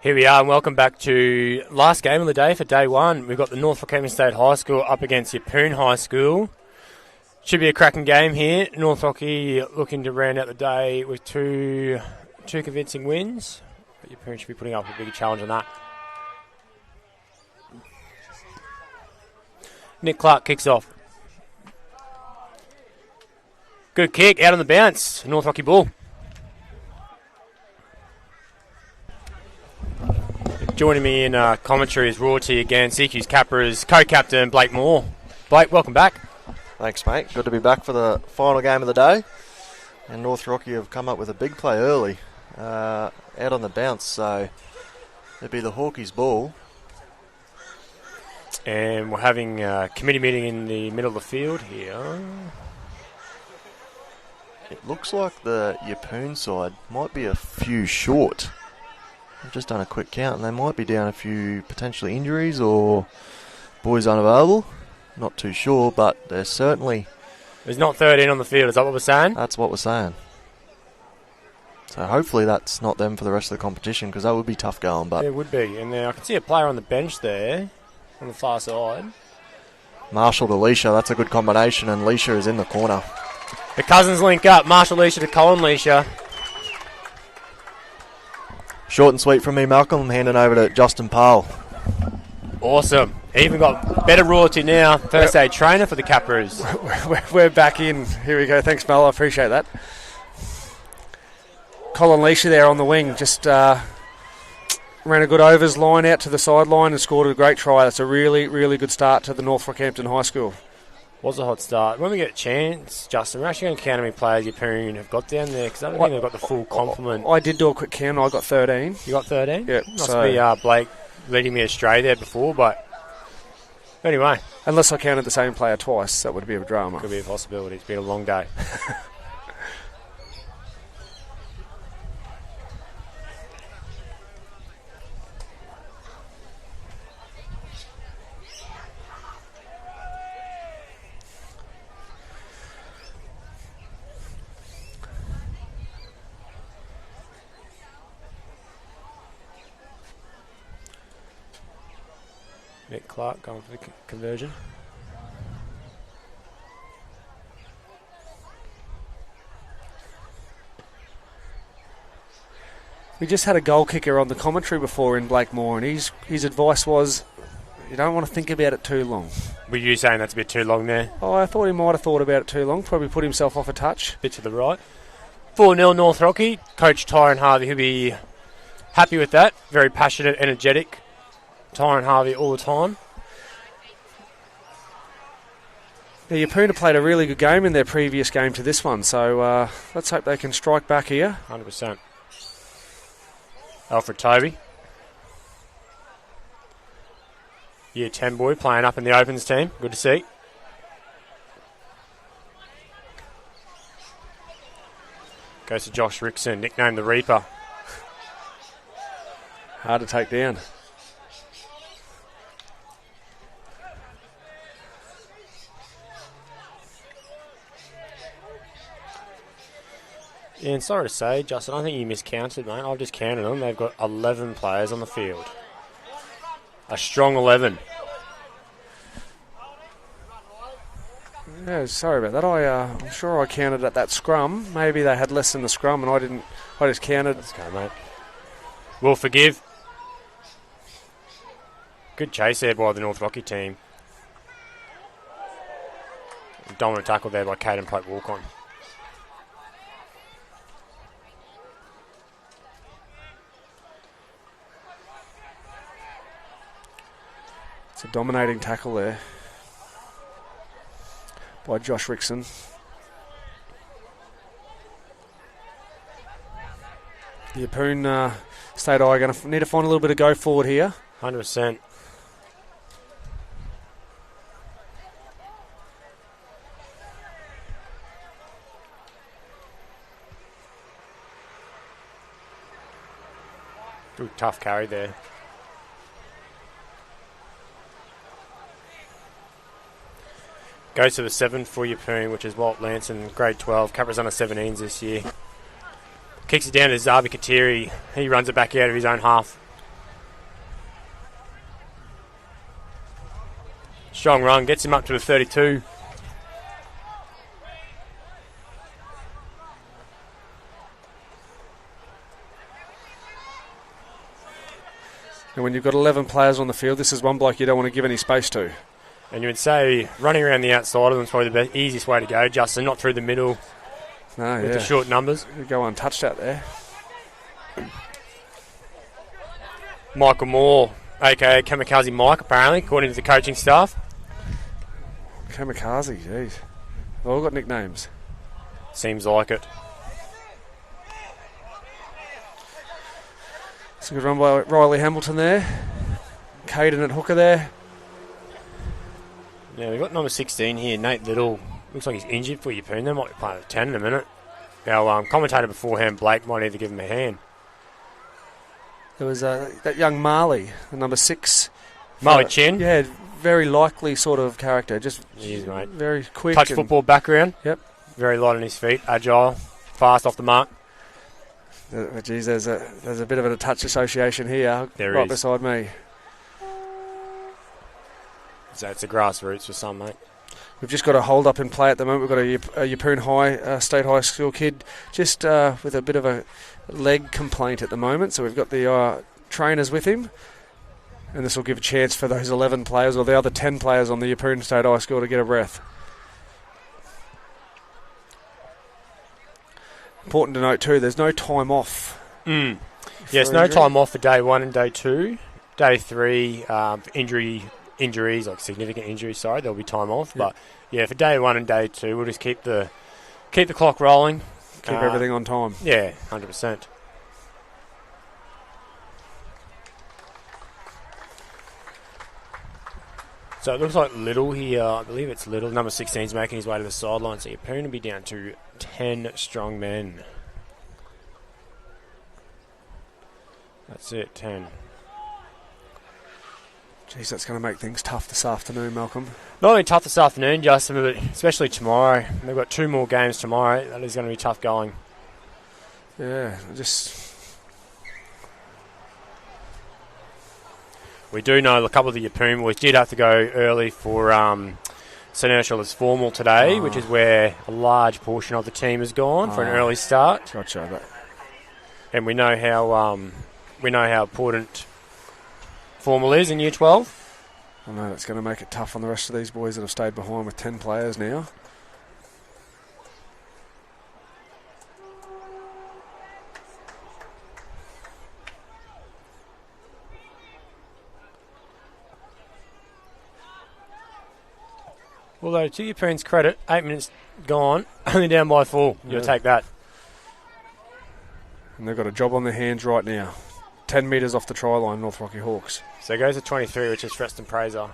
Here we are, and welcome back to last game of the day for day one. We've got the North Rockhampton State High School up against Yeppoon High School. Should be a cracking game here. North Rocky looking to round out the day with two convincing wins. But Yeppoon should be putting up a big challenge on that. Nick Clark kicks off. Good kick, out on the bounce. North Rocky ball. Joining me in commentary is Royalty again, CQ's Capra's co-captain Blake Moore. Blake, welcome back. Thanks, mate. Good to be back for the final game of the day. And North Rocky have come up with a big play early, out on the bounce, so it'd be the Hawkeys' ball. And we're having a committee meeting in the middle of the field here. It looks like the Yeppoon side might be a few short. I've just done a quick count and they might be down a few potentially injuries or boys unavailable. Not too sure, but they're certainly... There's not 13 on the field, is that what we're saying? That's what we're saying. So hopefully that's not them for the rest of the competition, because that would be tough going. But it would be. And I can see a player on the bench there on the far side. Marshall to Leisha, that's a good combination, and Leisha is in the corner. The cousins link up, Marshall Leisha to Colin Leisha. Short and sweet from me, Malcolm. I'm handing over to Justin Powell. Awesome. Even got better royalty now. First aid trainer for the Capras. We're back in. Here we go. Thanks, Mel. I appreciate that. Colin Leisha there on the wing. Just ran a good overs line out to the sideline and scored a great try. That's a really, really good start to the North Rockhampton High School. Was a hot start. When we get a chance, Justin, we're actually going to count how many players Yeppoon have got down there, because I don't think they've got the full complement. I did do a quick count. I got 13. You got 13? Yeah. Must be Blake leading me astray there before, but anyway. Unless I counted the same player twice, that would be a drama. Could be a possibility. It's been a long day. Nick Clark going for the conversion. We just had a goal kicker on the commentary before in Blake Moore, and his advice was, you don't want to think about it too long. Were you saying that's a bit too long there? Oh, I thought he might have thought about it too long. Probably put himself off a touch. Bit to the right. 4-0 North Rocky. Coach Tyron Harvey, he'll be happy with that. Very passionate, energetic. Tyron Harvey all the time. Yeah, Yeppoon have played a really good game in their previous game to this one, so let's hope they can strike back here. 100%. Alfred Toby. Year 10 boy playing up in the Opens team. Good to see. Goes to Josh Rickson, nicknamed the Reaper. Hard to take down. Yeah, and sorry to say, Justin, I think you miscounted, mate. I've just counted them. They've got 11 players on the field. A strong 11. Yeah, sorry about that. I'm sure I counted at that scrum. Maybe they had less in the scrum and I didn't. I just counted. Let's go, mate. We'll forgive. Good chase there by the North Rocky team. Dominant tackle there by Caden Pope Walk-on. It's a dominating tackle there by Josh Rickson. The Yeppoon State Eye are going to need to find a little bit of go forward here. 100%. Ooh, tough carry there. Goes to the 7 for Yeppoon, which is Walt Lanson, grade 12. Capra's under 17s this year. Kicks it down to Zabi Katiri. He runs it back out of his own half. Strong run, gets him up to the 32. And when you've got 11 players on the field, this is one bloke you don't want to give any space to. And you would say running around the outside of them is probably the easiest way to go, Justin, not through the middle with the short numbers. You go untouched out there. Michael Moore, a.k.a. Kamikaze Mike, apparently, according to the coaching staff. Kamikaze, jeez. They've all got nicknames. Seems like it. It's a good run by Riley Hamilton there. Caden at hooker there. Yeah, we've got number 16 here, Nate Little. Looks like he's injured for Yeppoon. They might be playing at 10 in a minute. Our commentator beforehand, Blake, might need to give him a hand. There was that young Marley, the number 6. Marley Chin? Yeah, very likely sort of character. Just mate. Very quick. Touch football background. Yep. Very light on his feet, agile, fast off the mark. Geez, there's a bit of a touch association here, there right is. beside me. So it's the grassroots for some, mate. We've just got a hold up in play at the moment. We've got a Yeppoon High State High School kid just with a bit of a leg complaint at the moment. So we've got the trainers with him, and this will give a chance for those 11 players or the other 10 players on the Yeppoon State High School to get a breath. Important to note too, there's no time off. Yes, no time off for day 1 and day 2. Day 3, injuries, like significant injuries, there'll be time off. Yep. But yeah, for day 1 and day 2, we'll just keep the clock rolling. Keep everything on time. Yeah, 100%. So it looks like Little here, I believe it's Little, number 16 is making his way to the sideline, so Yeppoon will be down to 10 strong men. That's it, 10. Jeez, that's going to make things tough this afternoon, Malcolm. Not only tough this afternoon, Justin, but especially tomorrow. We've got 2 more games tomorrow. That is going to be tough going. Yeah, We do know a couple of the Yeppoon boys did have to go early for St Ursula's formal today, which is where a large portion of the team has gone for an early start. Gotcha. And we know how important formal is in Year 12. I know that's going to make it tough on the rest of these boys that have stayed behind with 10 players now. Although, to Yeppoon's credit, 8 minutes gone, only down by 4. You'll take that. And they've got a job on their hands right now. 10 metres off the try line, North Rocky Hawks. So it goes to 23, which is Preston Fraser.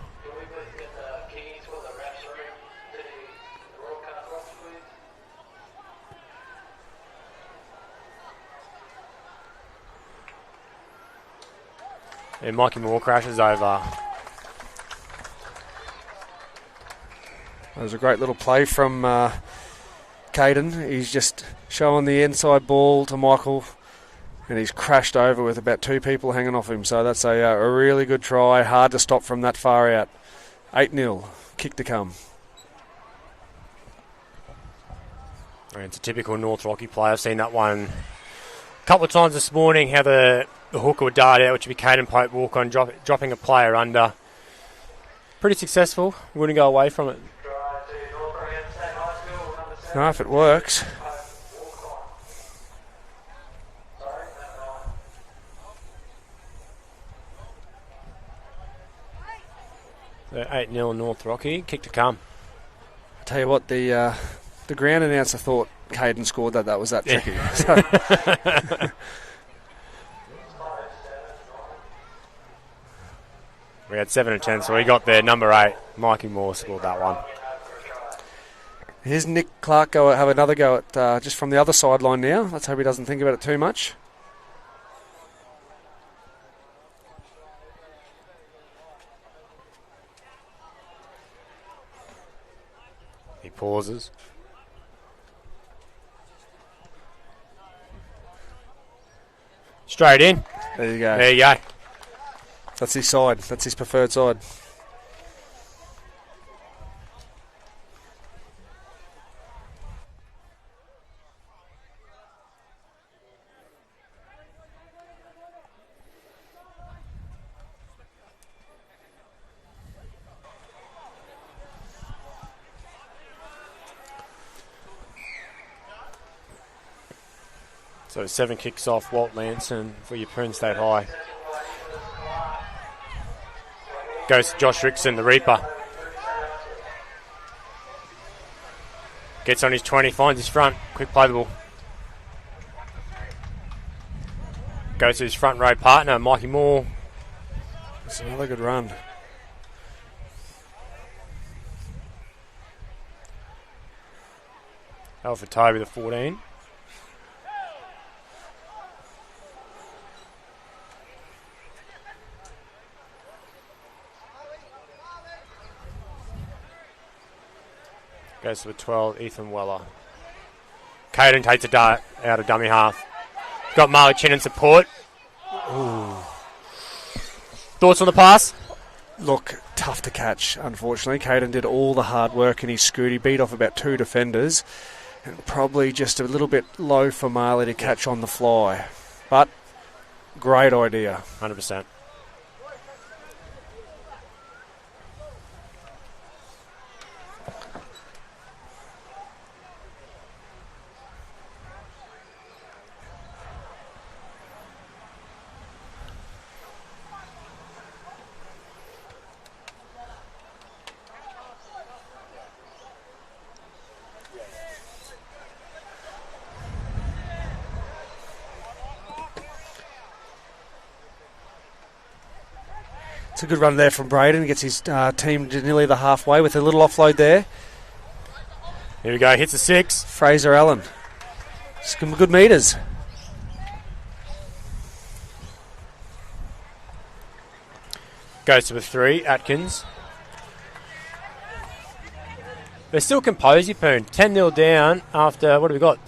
And Mikey Moore crashes over. That was a great little play from Caden. He's just showing the inside ball to Michael, and he's crashed over with about 2 people hanging off him. So that's a really good try. Hard to stop from that far out. 8-0. Kick to come. And it's a typical North Rocky play. I've seen that one a couple of times this morning, how the hooker would dart out, which would be Caden Pope walk on, dropping a player under. Pretty successful. Wouldn't go away from it. No, if it works. So 8-0 North Rocky. Kick to come. I tell you what, the ground announcer thought Caden scored that was that tricky. Yeah. We had 7 and 10, so we got there. Number 8, Mikey Moore scored that one. Here's Nick Clark have another go at just from the other sideline now. Let's hope he doesn't think about it too much. He pauses. Straight in. There you go. There you go. That's his side. That's his preferred side. So 7 kicks off Walt Lanson for Yeppoon State High. Goes to Josh Rickson, the Reaper. Gets on his 20, finds his front. Quick play the ball. Goes to his front row partner, Mikey Moore. That's another good run. Alfred Toby, the 14. Goes to the 12, Ethan Weller. Caden takes a dart out of dummy half. Got Marley Chin in support. Ooh. Thoughts on the pass? Look, tough to catch, unfortunately. Caden did all the hard work in his scoot. He beat off about 2 defenders. And probably just a little bit low for Marley to catch on the fly. But, great idea. 100%. It's a good run there from Braden. Gets his team to nearly the halfway with a little offload there. Here we go, hits a 6. Fraser Allen. Some good meters. Goes to a 3, Atkins. They're still composed, Yeppoon. 10-0 down after, what have we got?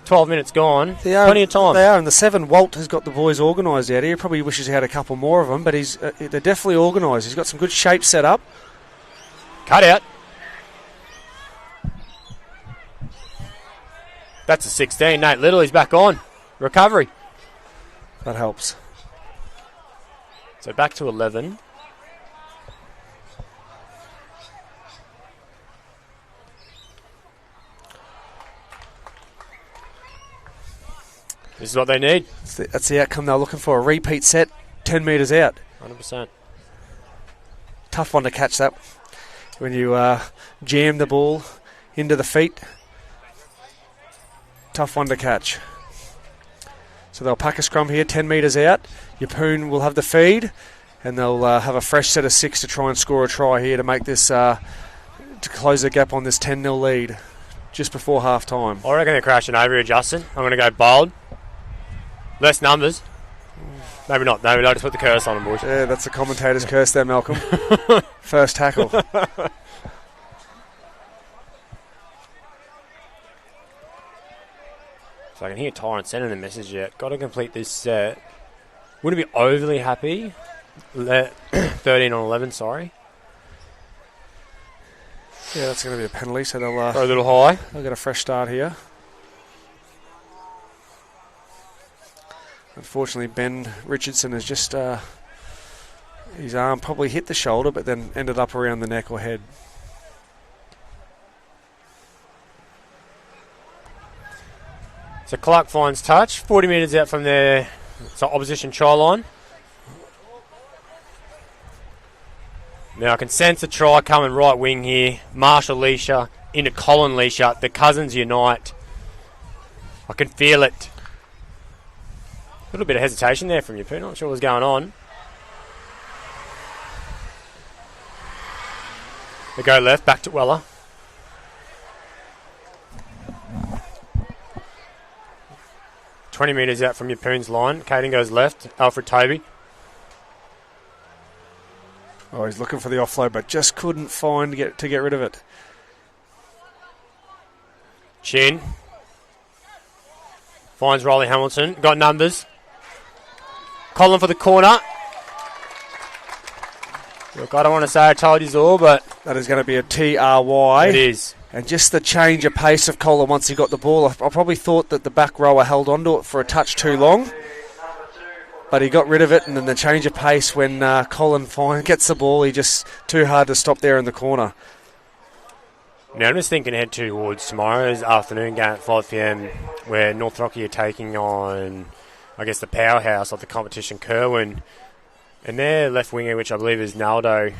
12 minutes gone. Plenty of time. They are, and the 7, Walt, has got the boys organised out here. He probably wishes he had a couple more of them, but they're definitely organised. He's got some good shape set up. Cut out. That's a 16. Nate Little, he's back on. Recovery. That helps. So back to 11. This is what they need. That's the outcome they're looking for. A repeat set, 10 metres out. 100%. Tough one to catch that. When you jam the ball into the feet. Tough one to catch. So they'll pack a scrum here, 10 metres out. Yeppoon will have the feed, and they'll have a fresh set of 6 to try and score a try here to make this, to close the gap on this 10-0 lead just before half time. I reckon they're crashing over here, Justin. I'm going to go bold. Less numbers. Maybe not. Maybe I'll just put the curse on them, boys. Yeah, that's the commentator's curse there, Malcolm. First tackle. So I can hear Tyrant sending a message yet. Got to complete this set. Wouldn't be overly happy. 13 on 11, sorry. Yeah, that's going to be a penalty, so they'll Throw a little high. They'll get a fresh start here. Unfortunately, Ben Richardson has just his arm probably hit the shoulder, but then ended up around the neck or head. So Clark finds touch, 40 metres out from their opposition try line. Now I can sense a try coming right wing here. Marshall Leisha into Colin Leisha. The cousins unite. I can feel it. A little bit of hesitation there from Yeppoon. Not sure what's going on. They go left, back to Weller. $20 metres out from Yeppoon's line. Caden goes left. Alfred Toby. Oh, he's looking for the offload, but just couldn't find to get rid of it. Chin. Finds Riley Hamilton. Got numbers. Colin for the corner. Look, I don't want to say I told you all, but that is going to be a TRY. It is. And just the change of pace of Colin once he got the ball. I probably thought that the back rower held onto it for a touch too long. But he got rid of it, and then the change of pace when Colin gets the ball, he just too hard to stop there in the corner. Now I'm just thinking ahead towards tomorrow's afternoon game at 5 p.m. where North Rocky are taking on, I guess, the powerhouse of the competition, Kerwin. And their left winger, which I believe is Naldo,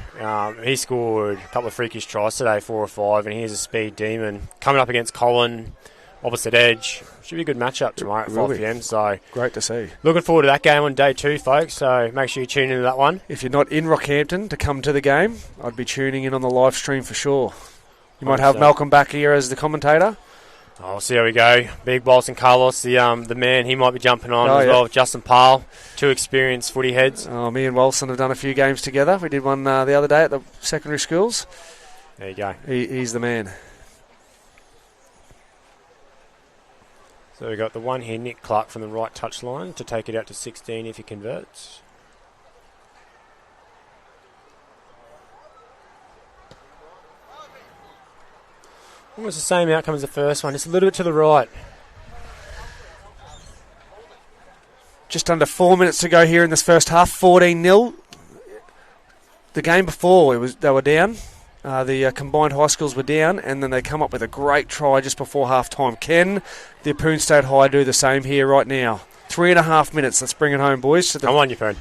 he scored a couple of freakish tries today, 4 or 5, and he's a speed demon. Coming up against Colin, opposite edge. Should be a good matchup tomorrow at 5 p.m. So great to see. Looking forward to that game on day 2, folks. So make sure you tune into that one. If you're not in Rockhampton to come to the game, I'd be tuning in on the live stream for sure. You might have Malcolm back here as the commentator. I'll see how we go. Big Boss and Carlos, the man, he might be jumping on as well. Justin Parle, 2 experienced footy heads. Me and Wilson have done a few games together. We did one the other day at the secondary schools. There you go. He's the man. So we've got the one here, Nick Clark from the right touchline to take it out to 16 if he converts. Almost the same outcome as the first one, just a little bit to the right. Just under 4 minutes to go here in this first half, 14-0. The game before, they were down. The combined high schools were down, and then they come up with a great try just before half-time. Can the Yeppoon State High do the same here right now? 3.5 minutes. Let's bring it home, boys. Come on, Yeppoon.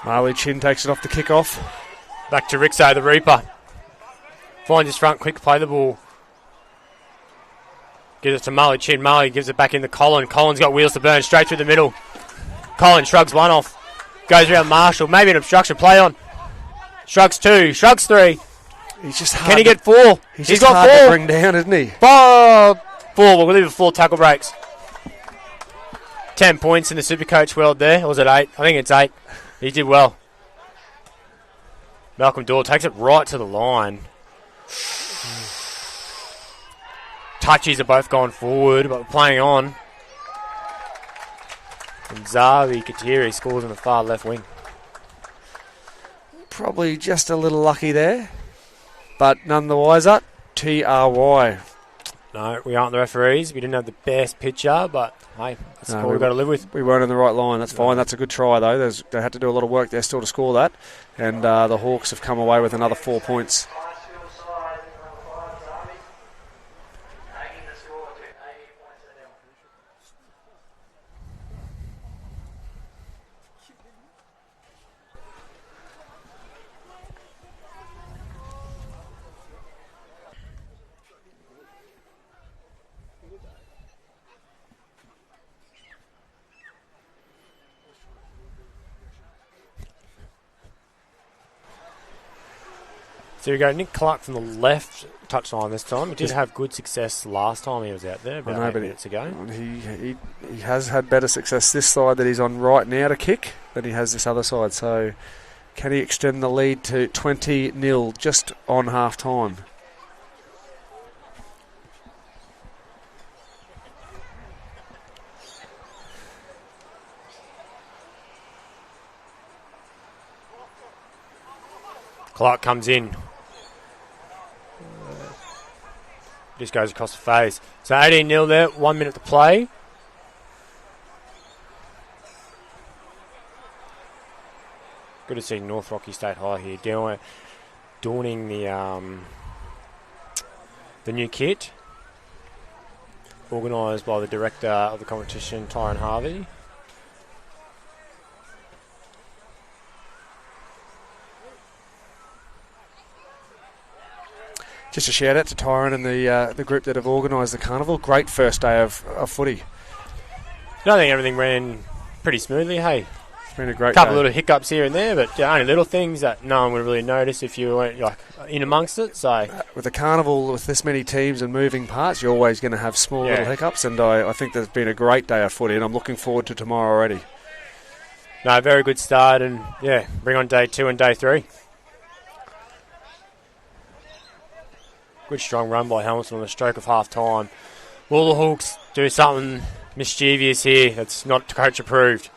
Marley Chin takes it off the kick-off. Back to Rixo, the Reaper. Finds his front, quick play the ball. Gives it to Marley Chin. Marley gives it back in to Colin. Colin's got wheels to burn straight through the middle. Colin shrugs one off. Goes around Marshall. Maybe an obstruction. Play on. Shrugs 2. Shrugs 3. He's just hard. Can he get 4? He's got hard 4 to bring down, isn't he? 4. We'll leave it 4 tackle breaks. 10 points in the Supercoach world there. Or was it 8? I think it's 8. He did well. Malcolm Dorr takes it right to the line. Touchies are both gone forward, but playing on. And Zavi Katiri scores in the far left wing. Probably just a little lucky there, but none the wiser. TRY. No, we aren't the referees. We didn't have the best picture, but hey, that's what we've got to live with. We weren't in the right line. That's fine. That's a good try, though. They had to do a lot of work there still to score that. And the Hawks have come away with another 4 points. So we go Nick Clark from the left touchline this time. He did have good success last time he was out there, about 8 minutes ago. He has had better success this side that he's on right now to kick than he has this other side. So can he extend the lead to 20-0 just on half-time? Clark comes in. Just goes across the face. So 18-0 there, 1 minute to play. Good to see North Rocky State High here donning the new kit. Organised by the director of the competition, Tyron Harvey. Just a shout out to Tyron and the group that have organised the carnival. Great first day of footy. I think everything ran pretty smoothly, hey. It's been a great couple day. Little hiccups here and there, but only little things that no one would really notice if you weren't in amongst it. So with a carnival with this many teams and moving parts, you're always going to have small little hiccups, and I think there's been a great day of footy, and I'm looking forward to tomorrow already. No, very good start, and bring on day 2 and day 3. Good strong run by Hamilton on the stroke of half time. Will the Hawks do something mischievous here that's not coach approved?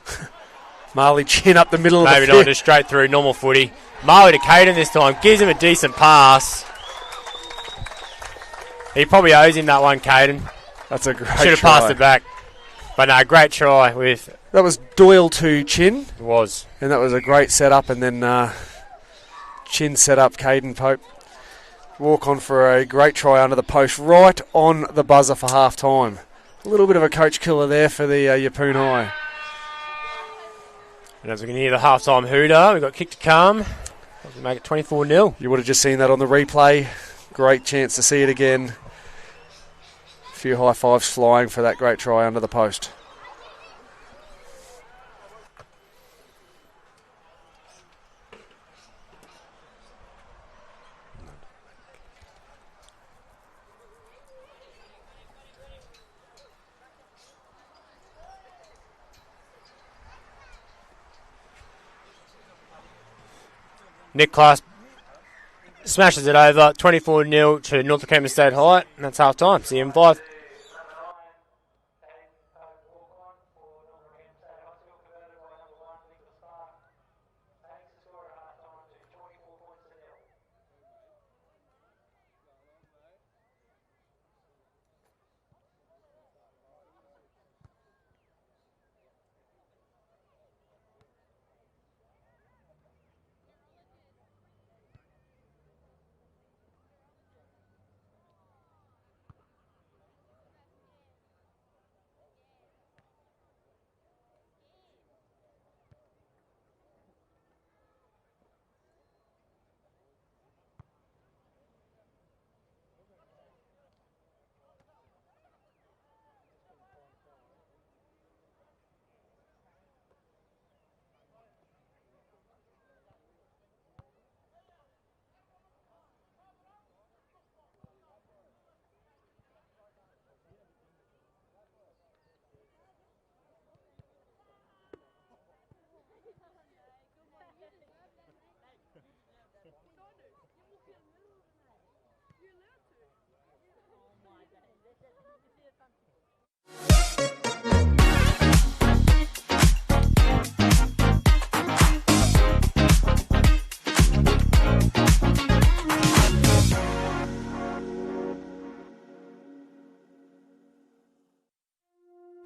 Marley Chin up the middle Maybe of the not, just straight through, normal footy. Marley to Caden this time, gives him a decent pass. He probably owes him that one, Caden. That's a great Should have try. passed it back. But no, great try with... That was Doyle to Chin. It was. And that was a great setup. And then Chin set up Caden Pope. Walk on for a great try under the post, right on the buzzer for half time. A little bit of a coach killer there for the Yeppoon High. And as we can hear the half-time hooter, we've got kick to come. We make it 24-0. You would have just seen that on the replay. Great chance to see it again. A few high fives flying for that great try under the post. Nick Class smashes it over, 24-0 to North Rockhampton State High, and that's half time. See you in 5.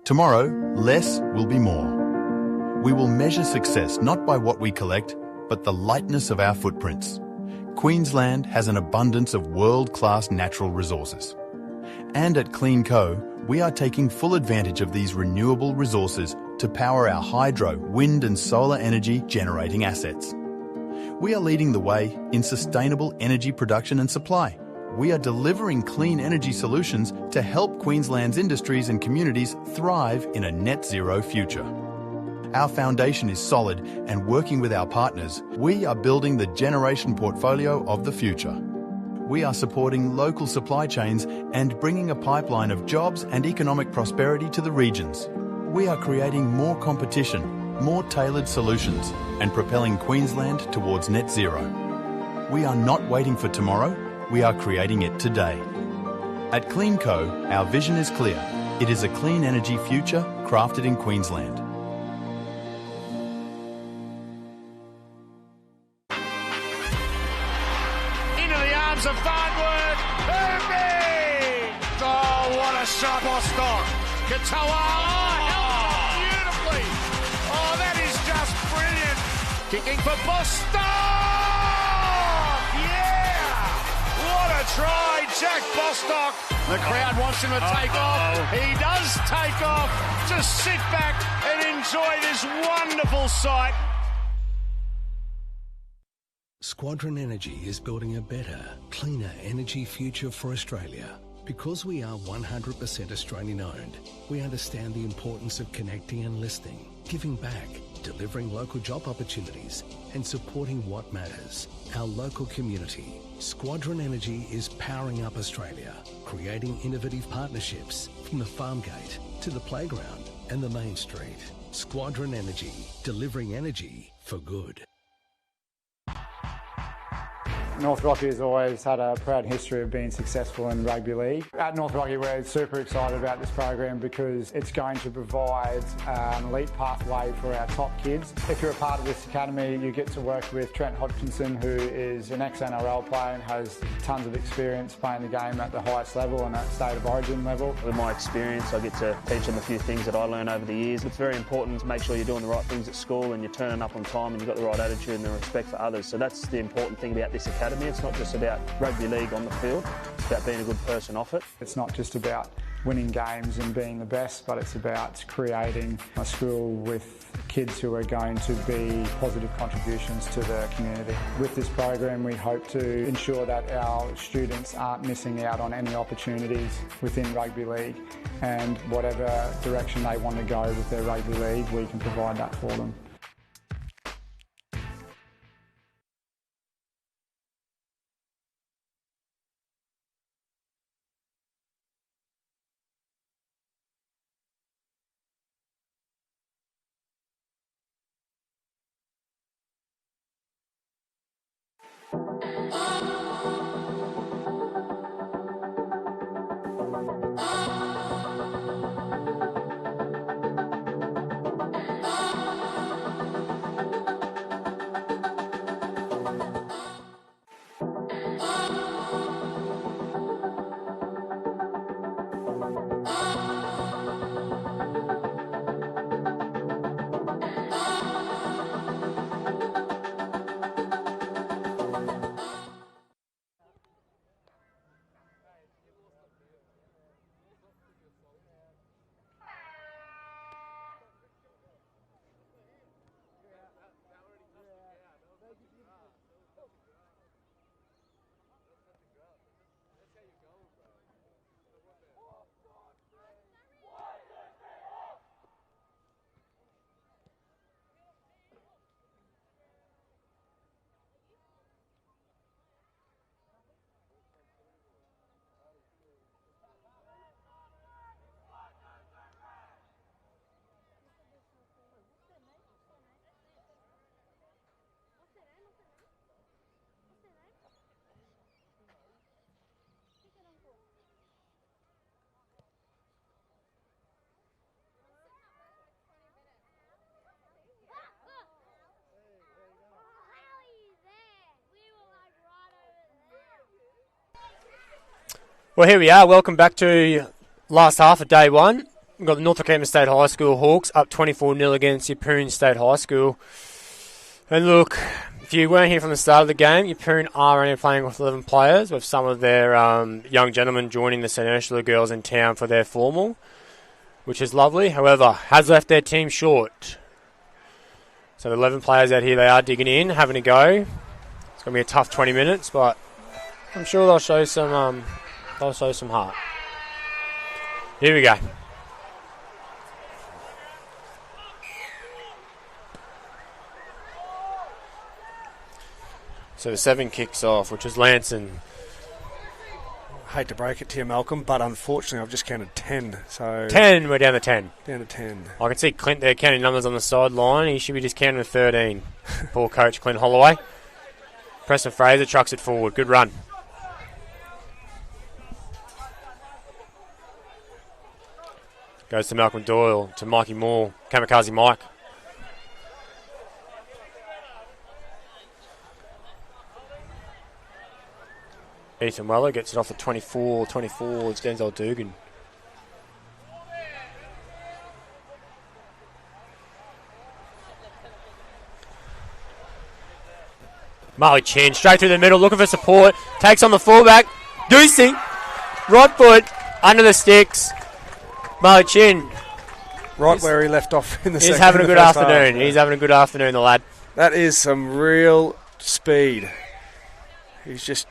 Tomorrow, less will be more. We will measure success not by what we collect, but the lightness of our footprints. Queensland has an abundance of world-class natural resources. And at CleanCo, we are taking full advantage of these renewable resources to power our hydro, wind and solar energy generating assets. We are leading the way in sustainable energy production and supply. We are delivering clean energy solutions to help Queensland's industries and communities thrive in a net zero future. Our foundation is solid, and working with our partners, we are building the generation portfolio of the future. We are supporting local supply chains and bringing a pipeline of jobs and economic prosperity to the regions. We are creating more competition, more tailored solutions, and propelling Queensland towards net zero. We are not waiting for tomorrow, we are creating it today. At CleanCo, our vision is clear. It is a clean energy future crafted in Queensland. Into the arms of Farnworth. Herbie! Oh, what a shot, Bostock. Katoa. Oh, held it beautifully. Oh, that is just brilliant. Kicking for Bostock. What a try, Jack Bostock. The crowd wants him to take off. He does take off. Just sit back and enjoy this wonderful sight. Squadron Energy is building a better, cleaner energy future for Australia. Because we are 100% Australian owned, we understand the importance of connecting and listening, giving back, delivering local job opportunities, and supporting what matters, our local community. Squadron Energy is powering up Australia, creating innovative partnerships from the farm gate to the playground and the main street. Squadron Energy, delivering energy for good. North Rocky has always had a proud history of being successful in rugby league. At North Rocky we're super excited about this program because it's going to provide an elite pathway for our top kids. If you're a part of this academy you get to work with Trent Hodgkinson, who is an ex-NRL player and has tons of experience playing the game at the highest level and at state of origin level. With my experience I get to teach them a few things that I learned over the years. It's very important to make sure you're doing the right things at school and you're turning up on time and you've got the right attitude and the respect for others. So that's the important thing about this academy. It's not just about rugby league on the field, it's about being a good person off it. It's not just about winning games and being the best, but it's about creating a school with kids who are going to be positive contributions to the community. With this program we hope to ensure that our students aren't missing out on any opportunities within rugby league, and whatever direction they want to go with their rugby league we can provide that for them. Well, here we are. Welcome back to last half of day one. We've got the North Rockhampton State High School Hawks up 24-0 against Yeppoon State High School. And look, if you weren't here from the start of the game, Yeppoon are only playing with 11 players, with some of their young gentlemen joining the St Ursula girls in town for their formal, which is lovely. However, has left their team short. So the 11 players out here, they are digging in, having a go. It's going to be a tough 20 minutes, but I'm sure they'll show some heart. Here we go. So the 7 kicks off, which is Lanson. I hate to break it to you, Malcolm, but unfortunately I've just counted 10. So 10, we're down to 10. Down to 10. I can see Clint there counting numbers on the sideline. He should be just counting to 13. Poor coach Clint Holloway. Preston Fraser trucks it forward. Good run. Goes to Malcolm Doyle, to Mikey Moore, Kamikaze Mike. Ethan Weller gets it off at 24. It's Denzel Dugan. Marley Chin, straight through the middle, looking for support. Takes on the fullback. Goosey, right foot, under the sticks. Marley Chin. Right where he left off in the second. He's having a good afternoon. Half. He's having a good afternoon, the lad. That is some real speed. He's just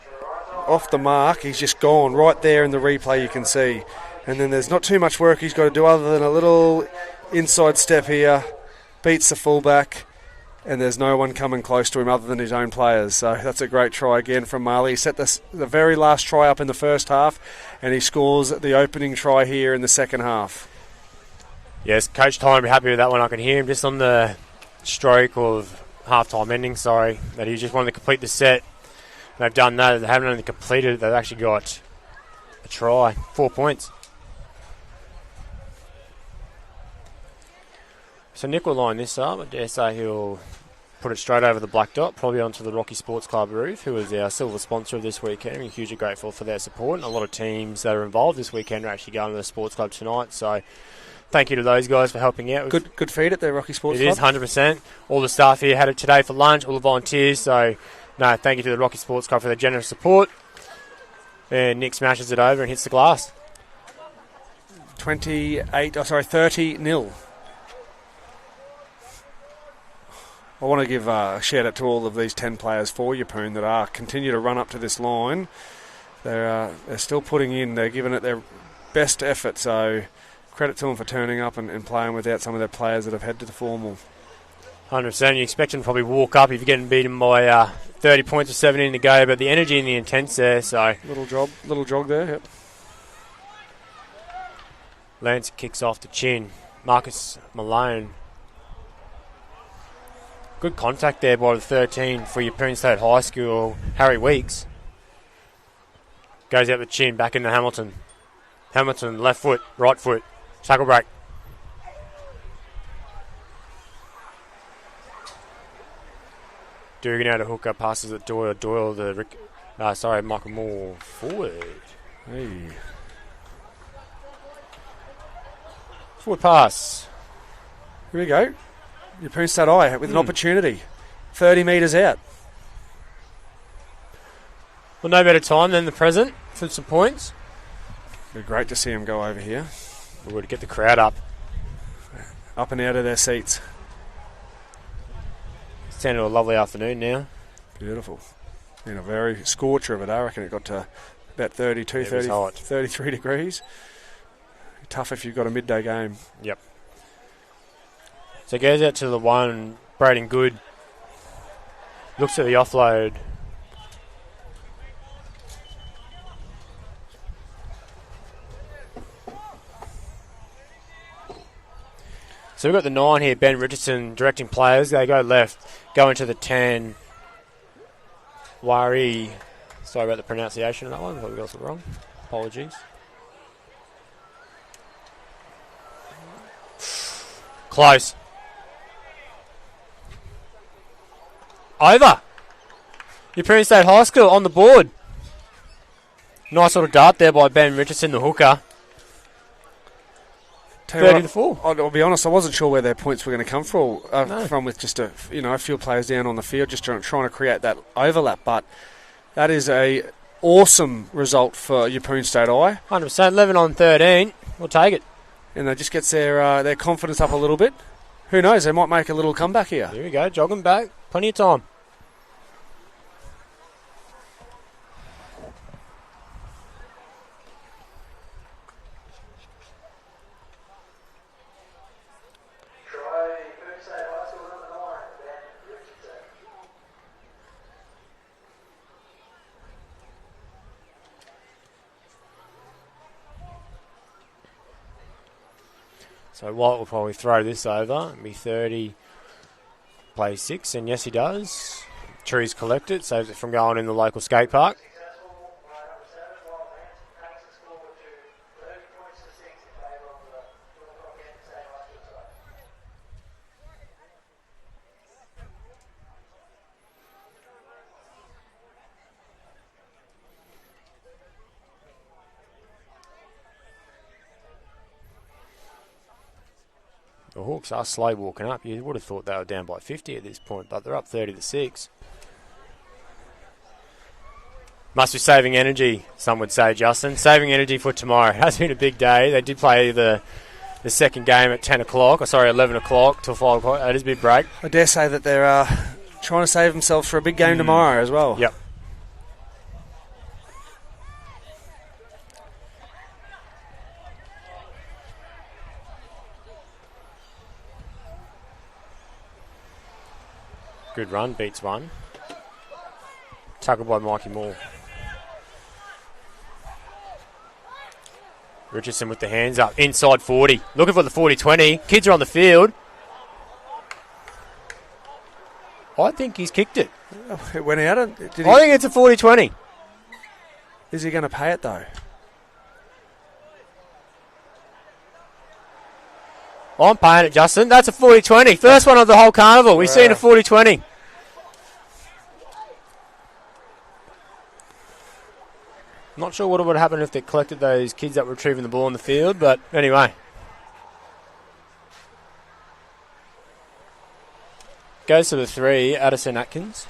off the mark. He's just gone right there in the replay, you can see. And then there's not too much work he's got to do other than a little inside step here. Beats the fullback. And there's no one coming close to him other than his own players. So that's a great try again from Marley. He set the very last try up in the first half, and he scores the opening try here in the second half. Yes, Coach Tyler will be happy with that one. I can hear him just on the stroke of half-time ending, that he just wanted to complete the set They've done that. They haven't only completed it. They've actually got a try. 4 points. So Nick will line this up. I dare say he'll put it straight over the black dot, probably onto the Rocky Sports Club roof, who is our silver sponsor of this weekend. We're hugely grateful for their support. And a lot of teams that are involved this weekend are actually going to the sports club tonight. So thank you to those guys for helping out. Good feed at the Rocky Sports Club. It is 100%. All the staff here had it today for lunch. All the volunteers. So no, thank you to the Rocky Sports Club for their generous support. And Nick smashes it over and hits the glass. 30-0. I want to give a shout out to all of these 10 players for Yeppoon that continue to run up to this line. They're still putting in, they're giving it their best effort, so credit to them for turning up and playing without some of their players that have headed to the formal. 100%. You expect them to probably walk up if you're getting beaten by 30 points with 17 to go, but the energy and the intent's there, so... Little jog there, yep. Lance kicks off the chin. Marcus Malone. Good contact there by the 13 for Yeppoon State High School. Harry Weeks. Goes out the chin, back into Hamilton. Hamilton, left foot, right foot. Tackle break. Dugan out of hooker, passes at Doyle. Doyle, Michael Moore forward. Hey. Forward pass. Here we go. Yeppoon State High with an opportunity. 30 metres out. Well, no better time than the present for some points. It'd be great to see them go over here. We would get the crowd up. Up and out of their seats. It's turned into a lovely afternoon now. Beautiful. Been a very scorcher of it. I reckon it got to about 32, 33 degrees. Tough if you've got a midday game. Yep. So it goes out to the one, Braden Good. Looks at the offload. So we've got the 9 here, Ben Richardson directing players. They go left, go into the 10. Wari. Sorry about the pronunciation of that one. I probably got it wrong. Apologies. Close. Over. Yeppoon State High School on the board. Nice little dart there by Ben Richardson, the hooker. 30-4. I'll be honest, I wasn't sure where their points were going to come from with just a few players down on the field, just trying to create that overlap. But that is a awesome result for Yeppoon State High. 100%, 11 on 13. We'll take it. And that just gets their confidence up a little bit. Who knows, they might make a little comeback here. Here we go, jogging back. Plenty of time. So White will probably throw this over. It'll be 30, play 6, and yes he does. Trees collect it, saves it from going in the local skate park. The Hawks are slow walking up. You would have thought they were down by 50 at this point, but they're up 30-6. Must be saving energy, some would say, Justin. Saving energy for tomorrow. It has been a big day. They did play the second game at 10 o'clock, 11 o'clock till 5 o'clock. That is a big break. I dare say that they're trying to save themselves for a big game tomorrow as well. Yep. Good run, beats one. Tackled by Mikey Moore. Richardson with the hands up, inside 40. Looking for the 40-20. Kids are on the field. I think he's kicked it. It went out. I think it's a 40-20. Is he going to pay it, though? I'm paying it, Justin. That's a 40-20. First one of the whole carnival. We've seen a 40-20. Not sure what would happen if they collected those kids that were retrieving the ball in the field, but anyway. Goes to the 3, Addison Atkins.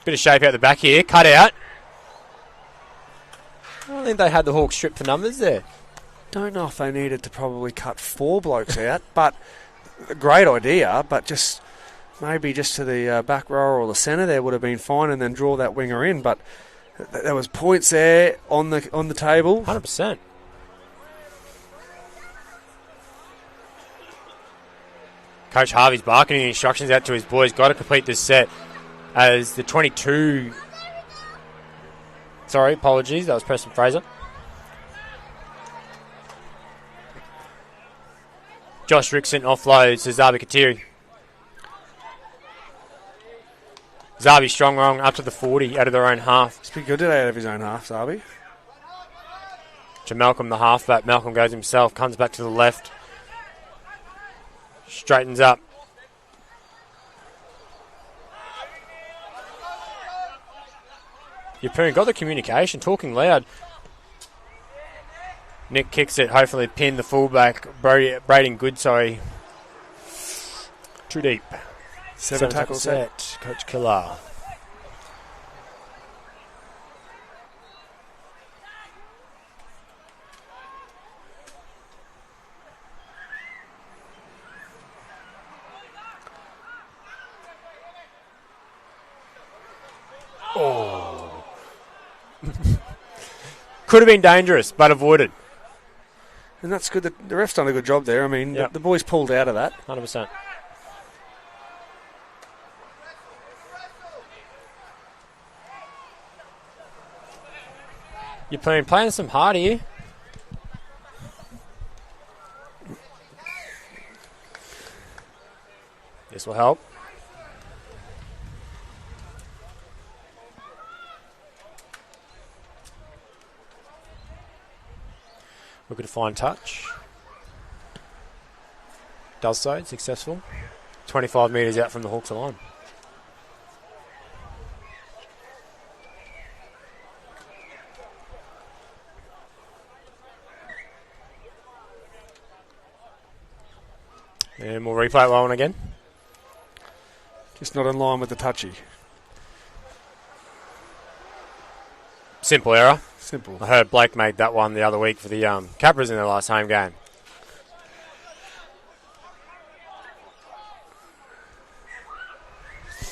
Bit of shape out the back here. Cut out. I don't think they had the Hawks stripped for numbers there. Don't know if they needed to probably cut 4 blokes out, but a great idea, but just maybe just to the back row or the centre there would have been fine, and then draw that winger in. But there was points there on the table. 100%. Coach Harvey's barking instructions out to his boys. Got to complete this set as the 22... Sorry, apologies. That was Preston Fraser. Josh Rickson offloads to Zabi Katiri. Zabi strong wrong up to the 40 out of their own half. It's pretty good today out of his own half, Zabi. To Malcolm, the halfback. Malcolm goes himself, comes back to the left. Straightens up. Yeppoon got the communication, talking loud. Nick kicks it, hopefully pin the fullback. Braden Good, sorry. Too deep. 7 tackle set. Coach Killer. Oh. Could have been dangerous, but avoided. And that's good. The ref's done a good job there. I mean, Yep. the boys pulled out of that. 100%. You're playing some hard here. This will help. Looking to find touch. Does so, successful. 25 metres out from the Hawks line. And we'll replay it one again. Just not in line with the touchy. Simple error. Simple. I heard Blake made that one the other week for the Capras in their last home game.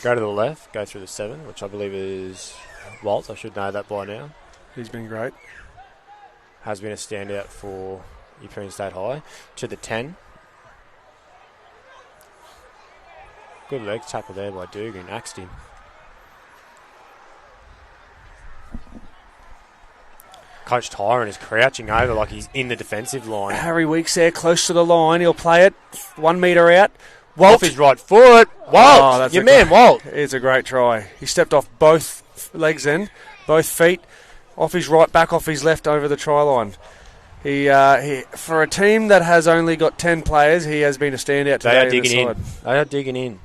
Go to the left, go through the 7, which I believe is Waltz. I should know that by now. He's been great. Has been a standout for Yeppoon State High. To the 10. Good leg tackle there by Dugan. Axed him. Coach Tyron is crouching over like he's in the defensive line. Harry Weeks there, close to the line. He'll play it 1 metre out. Walt. Off his right foot. Walt. Your man, Walt. It's a great try. He stepped off both legs then, both feet, off his right, back off his left over the try line. He for a team that has only got 10 players, he has been a standout today. They are digging in. They are digging in.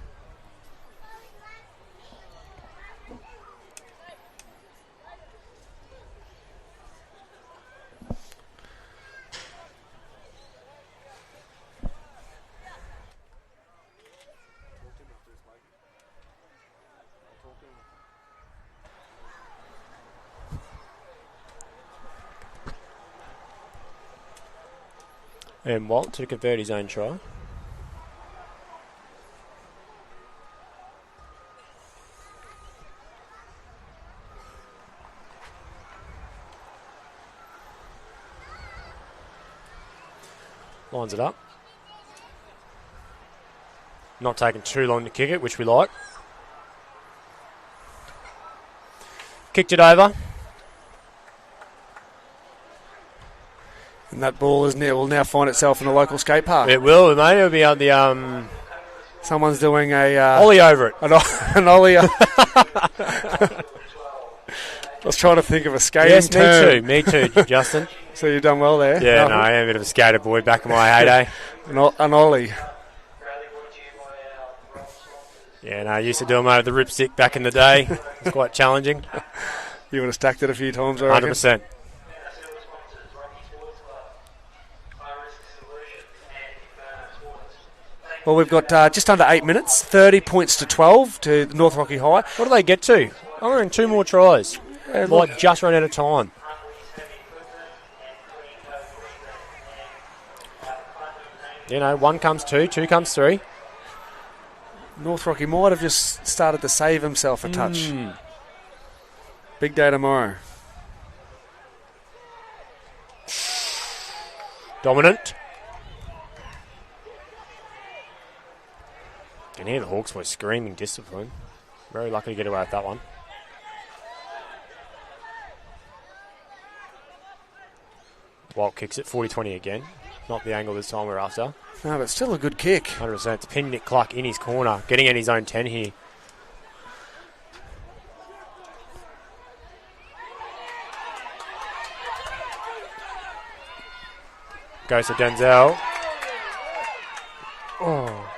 And Walt to convert his own try. Lines it up. Not taking too long to kick it, which we like. Kicked it over. And that ball will now find itself in a local skate park. It will, mate. It'll be on the Someone's doing a ollie over it. An ollie. I was trying to think of a skating term. Me too, Justin. So you've done well there. Yeah, no, I am a bit of a skater boy back in my heyday. An ollie. Yeah, no, I used to do them over the ripstick back in the day. It's quite challenging. You would have stacked it a few times, I reckon. 100%. Well, we've got just under 8 minutes, 30 points to 12 to North Rocky High. What do they get to? I'm wearing 2 more tries. Might just run out of time. You know, 1 comes 2, 2 comes 3. North Rocky might have just started to save himself a touch. Big day tomorrow. Dominant. You can hear the Hawks boys screaming discipline. Very lucky to get away with that one. Walt kicks it 40-20 again. Not the angle this time we're after. No, but still a good kick. 100%. It's pinned Nick Clark in his corner. Getting in his own 10 here. Goes to Denzel. Oh.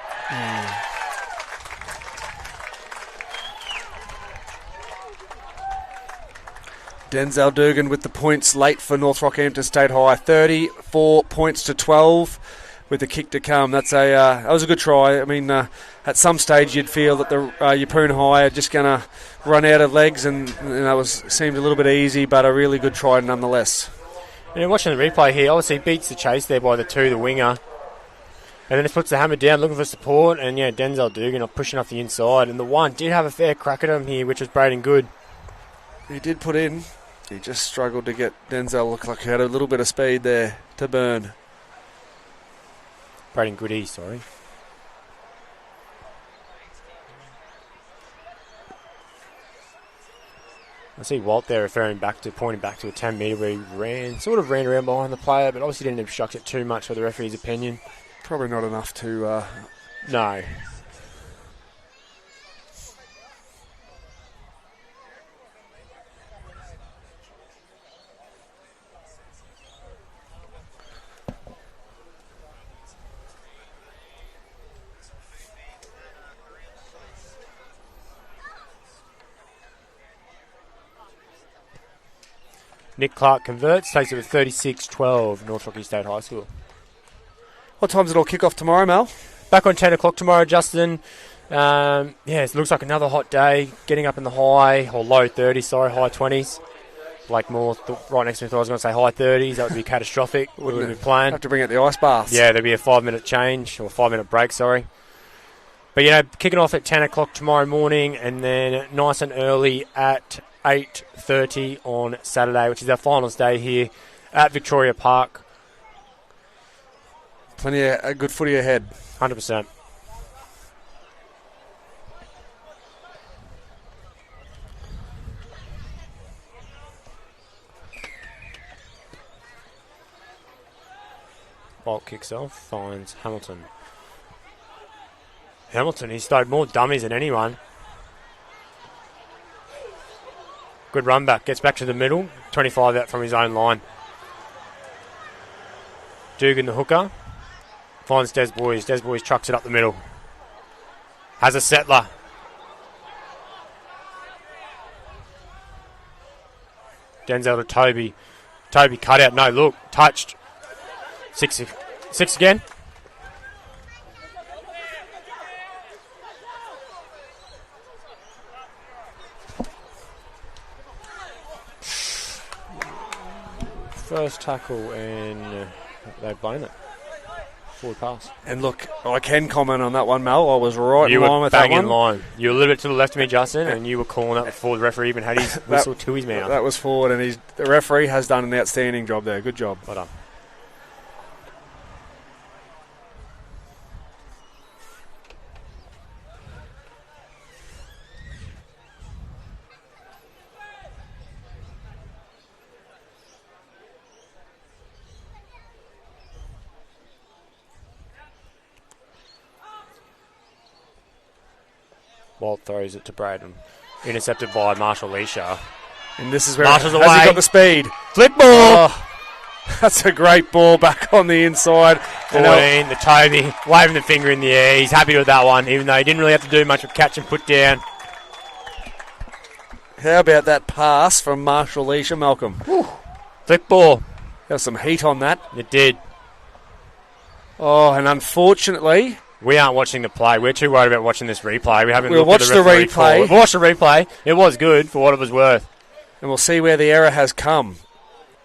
Denzel Dugan with the points late for North Rockhampton State High. 34 points to 12 with the kick to come. That was a good try. I mean, at some stage you'd feel that the Yeppoon High are just going to run out of legs, and that seemed a little bit easy, but a really good try nonetheless. And watching the replay here, obviously beats the chase there by the 2, the winger. And then he puts the hammer down, looking for support, and yeah, Denzel Dugan pushing off the inside. And the 1 did have a fair crack at him here, which was Braden Good. He did put in. He just struggled to get Denzel. Looked like he had a little bit of speed there to burn. Braden Goody, sorry. I see Walt there pointing back to a 10 metre where he sort of ran around behind the player, but obviously didn't obstruct it too much for the referee's opinion. Probably not enough to... No. Nick Clark converts, takes it with 36-12, North Rocky State High School. What time's it all kick off tomorrow, Mel? Back on 10 o'clock tomorrow, Justin. It looks like another hot day, getting up in the low 30s, high 20s. Blake Moore, right next to me, thought I was going to say high 30s. That would be catastrophic. We would be playing. Have to bring out the ice baths. Yeah, there'd be a 5-minute change, or 5-minute break, sorry. But, kicking off at 10 o'clock tomorrow morning, and then nice and early at 8:30 on Saturday, which is our finals day here at Victoria Park. Plenty of a good footy ahead. 100%. Bolt kicks off, finds Hamilton. He stowed more dummies than anyone. Good run back, gets back to the middle, 25 out from his own line. Dugan the hooker, finds Des Boys. Des Boys trucks it up the middle. Has a settler. Denzel to Toby. Toby cut out, no look, touched. Six again. First tackle, and they've blown it. Forward pass. And look, I can comment on that one, Mel. I was right in line with that one. You were bang in line. You were a little bit to the left of me, Justin, and you were calling that before the referee even had his whistle to his mouth. That was forward, and the referee has done an outstanding job there. Good job. Well done. Bolt throws it to Braden. Intercepted by Marshall Leisha. And this is where Marshall's has away. he got the speed. Flick ball! Oh, that's a great ball back on the inside. 14, the Toby, waving the finger in the air. He's happy with that one, even though he didn't really have to do much with catch and put down. How about that pass from Marshall Leisha, Malcolm? Whew. Flick ball. Got some heat on that. It did. Oh, and unfortunately, we aren't watching the play. We're too worried about watching this replay. We haven't We'll looked at watch the referee replay. call. We'll watch the replay. It was good for what it was worth. and we'll see where the error has come.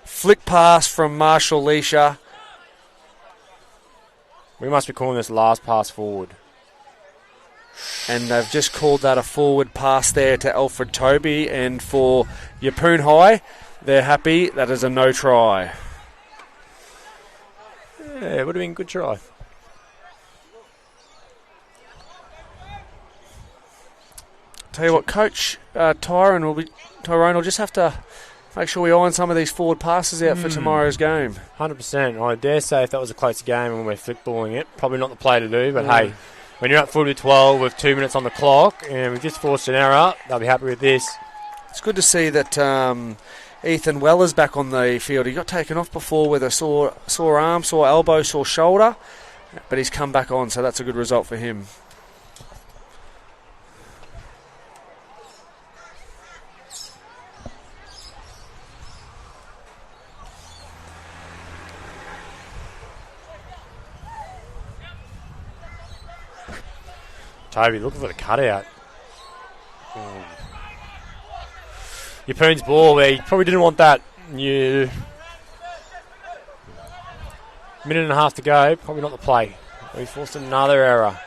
Flick pass from Marshall Leisha. We must be calling this last pass forward. And they've just called that a forward pass there to Alfred Toby. And for Yeppoon High, they're happy. That is a no try. Yeah, it would have been a good try. Tell you what, Coach Tyrone will just have to make sure we iron some of these forward passes out for tomorrow's game. 100%. I dare say if that was a close game and we're flickballing it, probably not the play to do, but hey, when you're up 40-12 with 2 minutes on the clock and we've just forced an error, they'll be happy with this. It's good to see that Ethan Weller's back on the field. He got taken off before with a sore arm, sore elbow, sore shoulder, but he's come back on, so that's a good result for him. Toby looking for the cutout. Yeppoon's ball there. He probably didn't want that. Minute and a half to go. Probably not the play. We forced another error.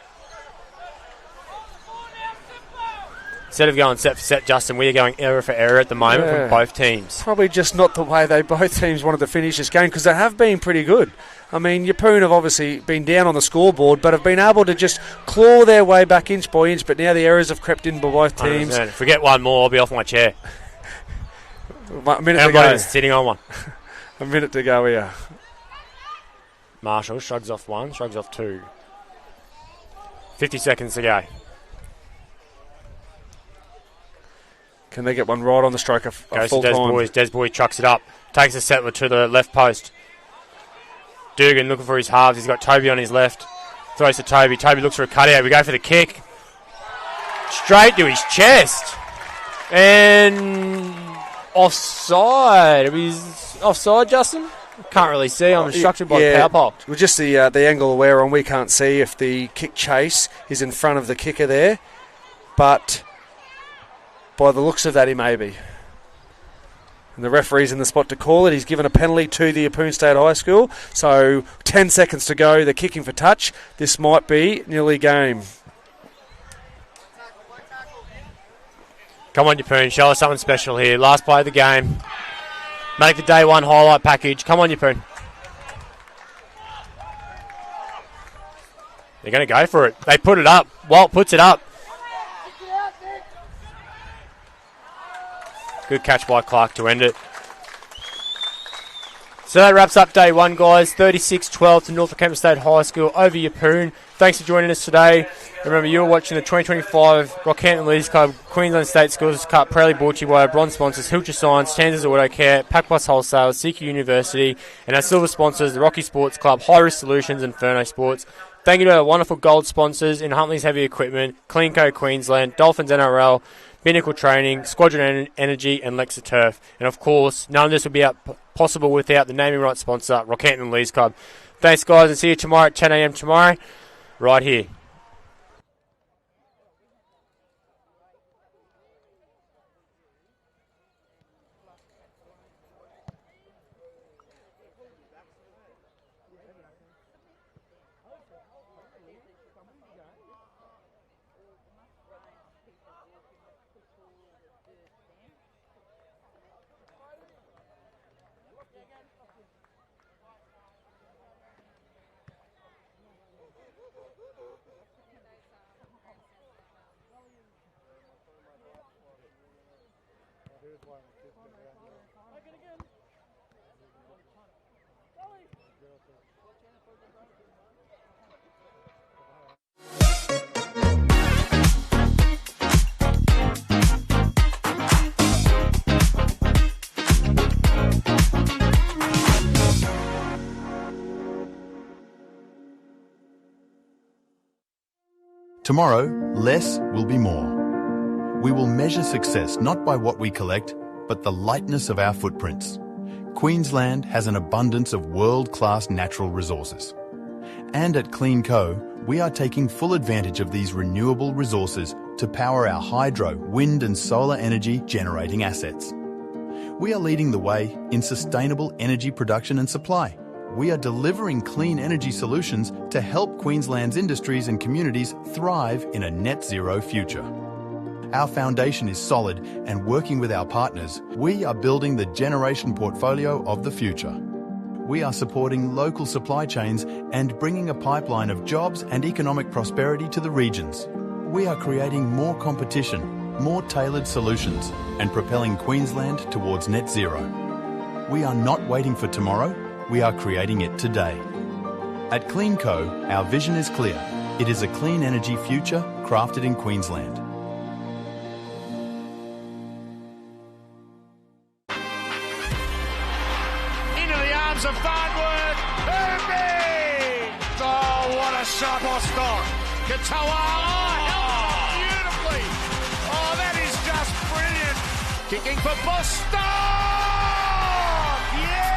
Instead of going set for set, Justin, we are going error for error at the moment from both teams. Probably just not the way both teams wanted to finish this game, because they have been pretty good. I mean, Yeppoon have obviously been down on the scoreboard, but have been able to just claw their way back inch by inch, but now the errors have crept in by both teams. 100%. If we get one more, I'll be off my chair. A minute to I'm go. not even sitting on one. A minute to go here. Marshall shrugs off one, shrugs off two. 50 seconds to go. Can they get one right on the stroke of Goes full to Des time? Boys. Des Boys chucks it up. Takes a settler to the left post. Dugan looking for his halves. He's got Toby on his left. Throws to Toby. Toby looks for a cutout. We go for the kick. Straight to his chest. And offside. He's offside, Justin? Can't really see. I'm instructed by the power pole. Well, just the angle we're on, we can't see if the kick chase is in front of the kicker there. But by the looks of that, he may be. And the referee's in the spot to call it. He's given a penalty to the Yeppoon State High School. So 10 seconds to go. They're kicking for touch. This might be nearly game. Come on, Yeppoon. Show us something special here. Last play of the game. Make the day one highlight package. Come on, Yeppoon. They're going to go for it. They put it up. Walt puts it up. Good catch by Clark to end it. So that wraps up day one, guys. 36-12 to North Rockhampton State High School over Yeppoon. Thanks for joining us today. Remember, you're watching the 2025 Rockhampton Leaders Club Queensland State Schools Cup, proudly brought to you by our bronze sponsors, Hilcher Science, Tanzas Auto Care, Pack Plus Wholesale, CQ University, and our silver sponsors, the Rocky Sports Club, High Risk Solutions, and Furno Sports. Thank you to our wonderful gold sponsors in Huntley's Heavy Equipment, CleanCo Queensland, Dolphins NRL, Binnacle Training, Squadron Energy, and Lexa-Turf. And of course, none of this would be possible without the naming rights sponsor, Rockhampton Leaders Club. Thanks, guys, and see you tomorrow at 10 a.m. tomorrow, right here. Tomorrow, less will be more. We will measure success not by what we collect, but the lightness of our footprints. Queensland has an abundance of world-class natural resources. And at CleanCo, we are taking full advantage of these renewable resources to power our hydro, wind and solar energy generating assets. We are leading the way in sustainable energy production and supply. We are delivering clean energy solutions to help Queensland's industries and communities thrive in a net zero future. Our foundation is solid, and working with our partners, we are building the generation portfolio of the future. We are supporting local supply chains and bringing a pipeline of jobs and economic prosperity to the regions. We are creating more competition, more tailored solutions, and propelling Queensland towards net zero. We are not waiting for tomorrow, we are creating it today. At CleanCo, our vision is clear. It is a clean energy future crafted in Queensland. Into the arms of Farnworth. Herbie! Oh, what a shot, Bostock. Katoa. Oh, held beautifully. Oh, that is just brilliant. Kicking for Bostock. Yeah!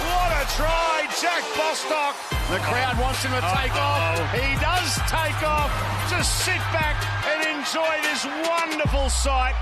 What a try, Jack Bostock. The crowd wants him to take off. He does take off. Just sit back and enjoy this wonderful sight.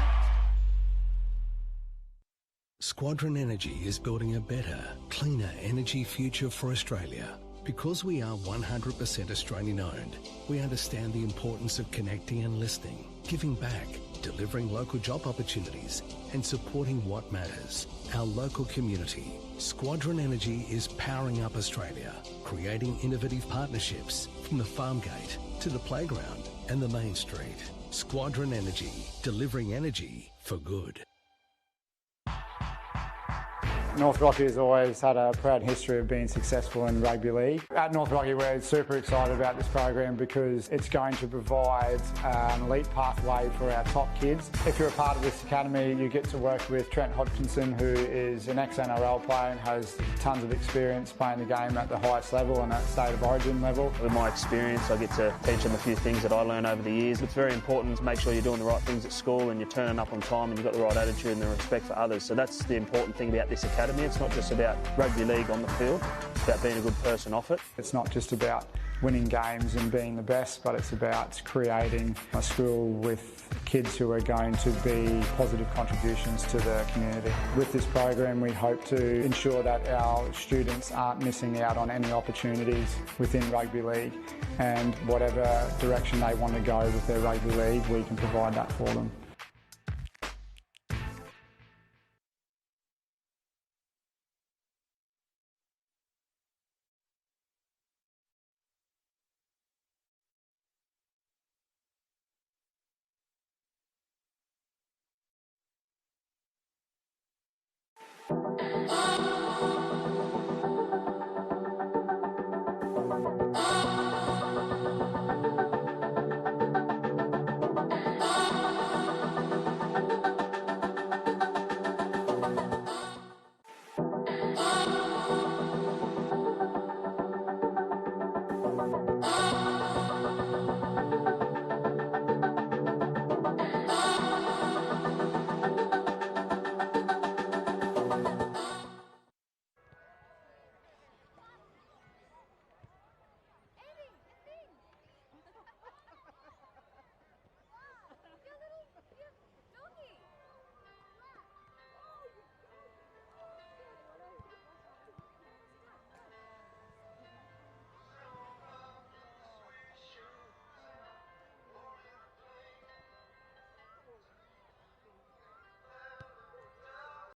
Squadron Energy is building a better, cleaner energy future for Australia. Because we are 100% Australian owned, we understand the importance of connecting and listening, giving back, delivering local job opportunities, and supporting what matters, our local community. Squadron Energy is powering up Australia, creating innovative partnerships from the farm gate to the playground and the main street. Squadron Energy, delivering energy for good. North Rocky has always had a proud history of being successful in rugby league. At North Rocky, we're super excited about this program because it's going to provide an elite pathway for our top kids. If you're a part of this academy, you get to work with Trent Hodgkinson, who is an ex-NRL player and has tons of experience playing the game at the highest level and at state of origin level. With my experience, I get to teach them a few things that I learned over the years. It's very important to make sure you're doing the right things at school and you're turning up on time and you've got the right attitude and the respect for others. So that's the important thing about this academy. It's not just about rugby league on the field, it's about being a good person off it. It's not just about winning games and being the best, but it's about creating a school with kids who are going to be positive contributions to the community. With this program, we hope to ensure that our students aren't missing out on any opportunities within rugby league, and whatever direction they want to go with their rugby league, we can provide that for them. Oh.